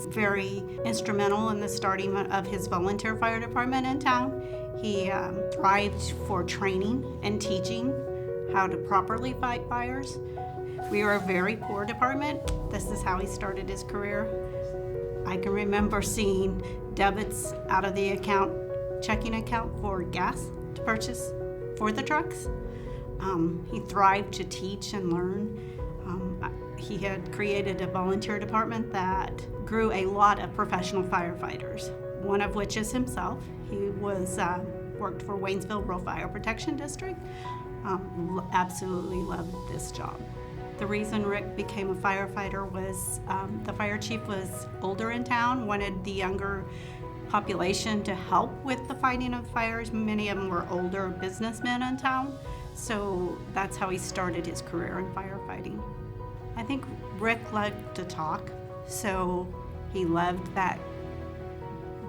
was very instrumental in the starting of his volunteer fire department in town. He thrived for training and teaching how to properly fight fires. We were a very poor department. This is how he started his career. I can remember seeing debits out of the checking account for gas to purchase for the trucks. He thrived to teach and learn. He had created a volunteer department that grew a lot of professional firefighters, one of which is himself. He worked for Waynesville Rural Fire Protection District. Absolutely loved this job. The reason Rick became a firefighter was the fire chief was older in town, wanted the younger population to help with the fighting of fires. Many of them were older businessmen in town, so that's how he started his career in firefighting. I think Rick liked to talk, so he loved that,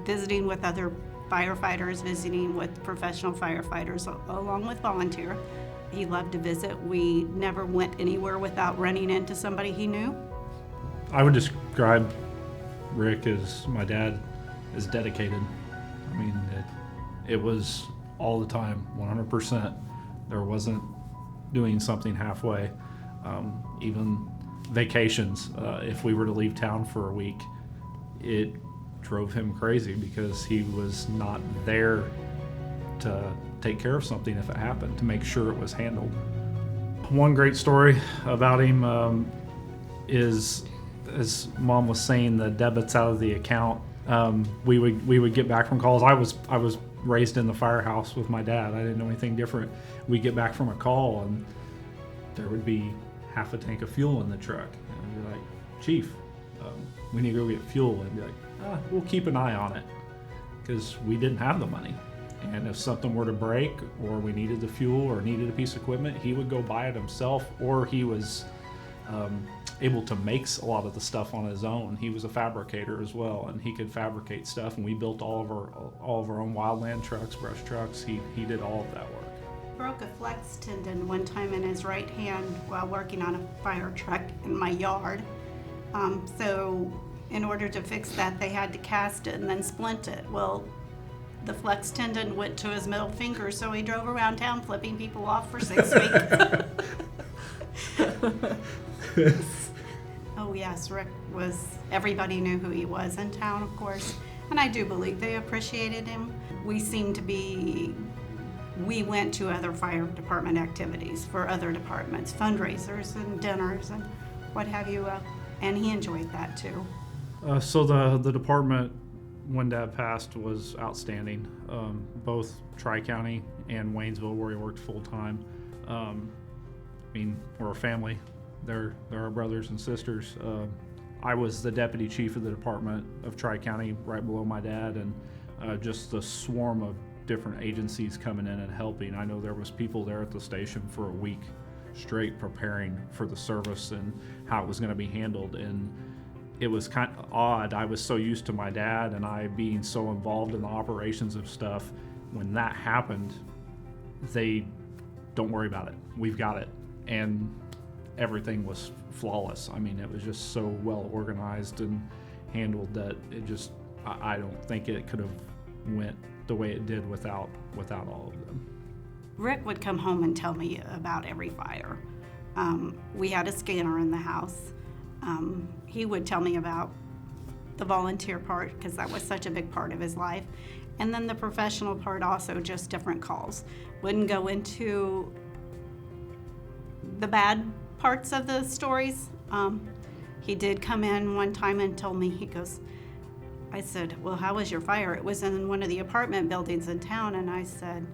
visiting with other firefighters, visiting with professional firefighters along with volunteer. He loved to visit. We never went anywhere without running into somebody he knew. I would describe Rick as my dad, as dedicated. I mean, it was all the time, 100%. There wasn't doing something halfway. Even vacations, if we were to leave town for a week, it drove him crazy because he was not there to take care of something if it happened, to make sure it was handled. One great story about him is, as Mom was saying, the debits out of the account. We would get back from calls. I was raised in the firehouse with my dad. I didn't know anything different. We'd get back from a call and there would be half a tank of fuel in the truck. And I'd be like, Chief, we need to go get fuel. And be like, we'll keep an eye on it, because we didn't have the money. And if something were to break, or we needed the fuel or needed a piece of equipment, he would go buy it himself, or he was able to make a lot of the stuff on his own. He was a fabricator as well, and he could fabricate stuff, and we built all of our own wildland trucks, brush trucks. He did all of that work. Broke a flex tendon one time in his right hand while working on a fire truck in my yard. So in order to fix that, they had to cast it and then splint it. Well, the flex tendon went to his middle finger, so he drove around town flipping people off for 6 weeks. Oh yes, Rick everybody knew who he was in town, of course, and I do believe they appreciated him. We went to other fire department activities for other departments, fundraisers and dinners and what have you, and he enjoyed that too. So the department, when Dad passed, was outstanding. Both Tri-County and Waynesville, where he worked full-time. I mean, we're a family. They're our brothers and sisters. I was the deputy chief of the department of Tri-County, right below my dad, and just the swarm of different agencies coming in and helping. I know there was people there at the station for a week straight preparing for the service and how it was going to be handled, and it was kind of odd. I was so used to my dad and I being so involved in the operations of stuff. When that happened, they don't worry about it. We've got it. And everything was flawless. I mean, it was just so well organized and handled that I don't think it could have went the way it did without all of them. Rick would come home and tell me about every fire. We had a scanner in the house. He would tell me about the volunteer part, because that was such a big part of his life. And then the professional part also, just different calls. Wouldn't go into the bad parts of the stories. He did come in one time and told me, I said, well, how was your fire? It was in one of the apartment buildings in town. And I said,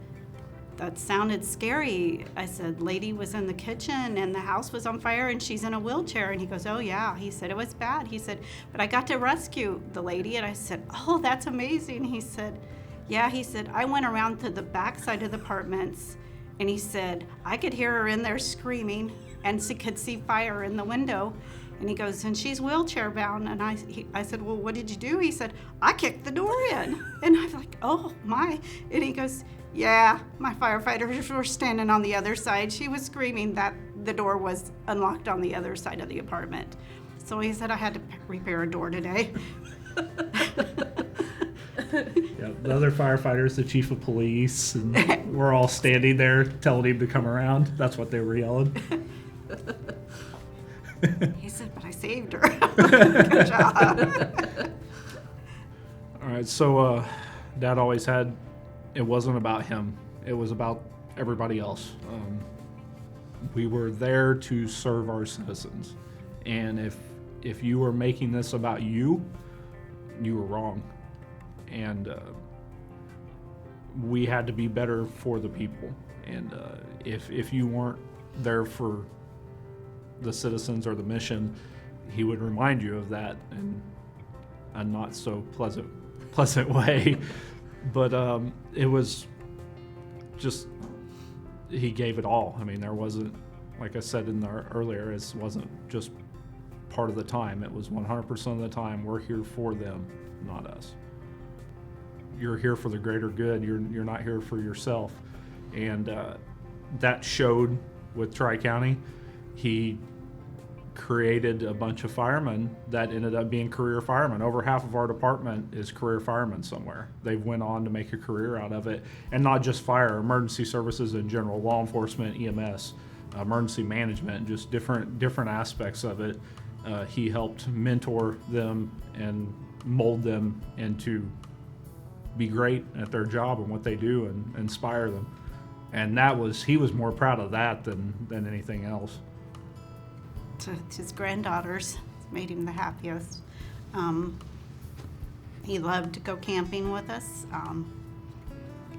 that sounded scary. I said, lady was in the kitchen and the house was on fire and she's in a wheelchair. And he goes, oh yeah. He said, it was bad. He said, but I got to rescue the lady. And I said, oh, that's amazing. He said, yeah. He said, I went around to the back side of the apartments, and he said, I could hear her in there screaming and could see fire in the window. And he goes, and she's wheelchair bound. And I said, well, what did you do? He said, I kicked the door in. And I'm like, oh my. And he goes, yeah, my firefighters were standing on the other side. She was screaming that the door was unlocked on the other side of the apartment. So he said I had to repair a door today. Yeah, the other firefighter's the chief of police, and we're all standing there telling him to come around. That's what they were yelling. He said, but I saved her. Good job. All right, so Dad always had, it wasn't about him. It was about everybody else. We were there to serve our citizens. And if you were making this about you, you were wrong. And we had to be better for the people. And if you weren't there for the citizens or the mission, he would remind you of that in a not so pleasant way. But it was just, he gave it all. I mean, there wasn't, like I said earlier, it wasn't just part of the time. It was 100% of the time we're here for them, not us. You're here for the greater good. You're not here for yourself. And that showed with Tri-County. He created a bunch of firemen that ended up being career firemen. Over half of our department is career firemen somewhere. They went on to make a career out of it. And not just fire, emergency services in general, law enforcement, EMS, emergency management, just different aspects of it. He helped mentor them and mold them into be great at their job and what they do and inspire them. And he was more proud of that than anything else. To his granddaughters made him the happiest. He loved to go camping with us.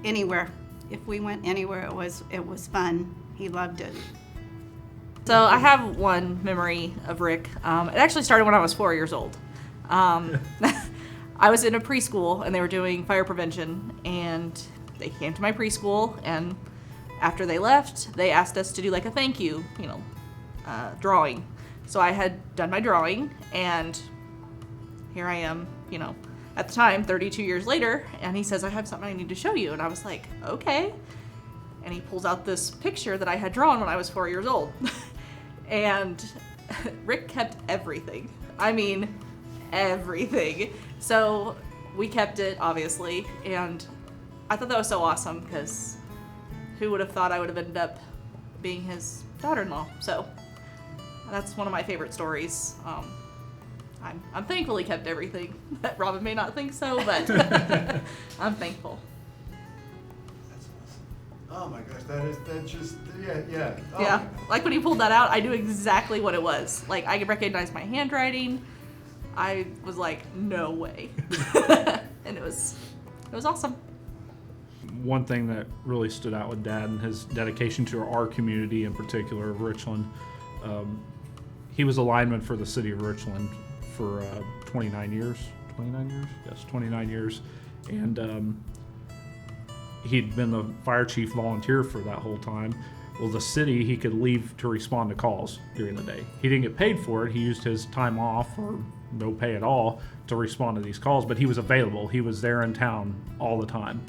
Anywhere. If we went anywhere, it was fun. He loved it. So I have one memory of Rick. It actually started when I was 4 years old. I was in a preschool and they were doing fire prevention, and they came to my preschool, and after they left, they asked us to do like a thank you, drawing. So I had done my drawing, and here I am, at the time, 32 years later, and he says, I have something I need to show you. And I was like, okay. And he pulls out this picture that I had drawn when I was 4 years old. And Rick kept everything. I mean, everything. So we kept it, obviously, and I thought that was so awesome, because who would have thought I would have ended up being his daughter-in-law? So that's one of my favorite stories. I'm thankful he kept everything. Robin may not think so, but I'm thankful. That's awesome. Oh my gosh, that's just, yeah. Oh Yeah, like when he pulled that out, I knew exactly what it was. Like, I could recognize my handwriting. I was like, no way. And it was awesome. One thing that really stood out with Dad and his dedication to our community, in particular of Richland, he was a lineman for the city of Richland for 29 years. 29 years? Yes, 29 years. And he'd been the fire chief volunteer for that whole time. Well, the city, he could leave to respond to calls during the day. He didn't get paid for it. He used his time off, or no pay at all, to respond to these calls, but he was available. He was there in town all the time.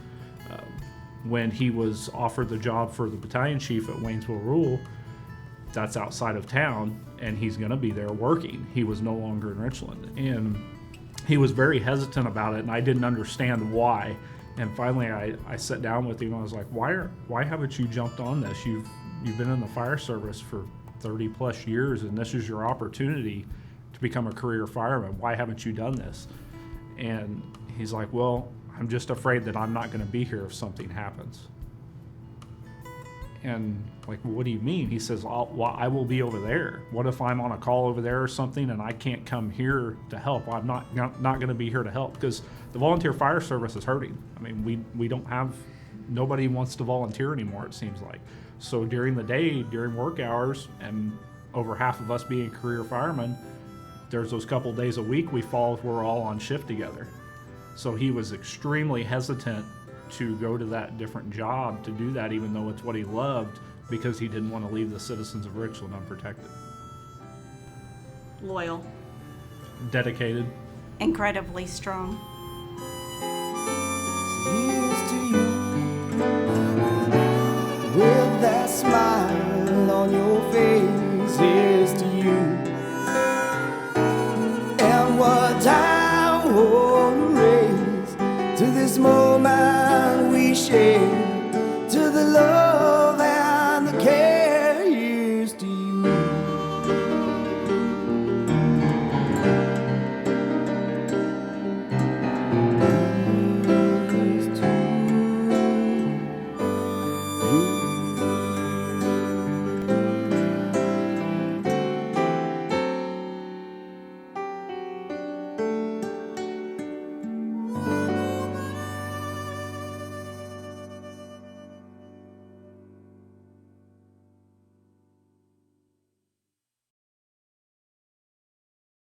When he was offered the job for the battalion chief at Waynesville Rural, that's outside of town, and he's going to be there working. He was no longer in Richland, and he was very hesitant about it, and I didn't understand why. And finally, I sat down with him, and I was like, why haven't you jumped on this? You've been in the fire service for 30 plus years, and this is your opportunity to become a career fireman. Why haven't you done this? And he's like, well, I'm just afraid that I'm not going to be here if something happens. And like, what do you mean? He says, I will be over there. What if I'm on a call over there or something and I can't come here to help? I'm not going to be here to help, because the volunteer fire service is hurting. I mean, we don't have, nobody wants to volunteer anymore, it seems like. So during the day, during work hours, and over half of us being career firemen, there's those couple days a week we're all on shift together. So he was extremely hesitant to go to that different job, to do that, even though it's what he loved, because he didn't want to leave the citizens of Richland unprotected. Loyal. Dedicated. Incredibly strong. Here's to you, with that smile on your face. Here's to you, wanna raise to this moment we share, to the love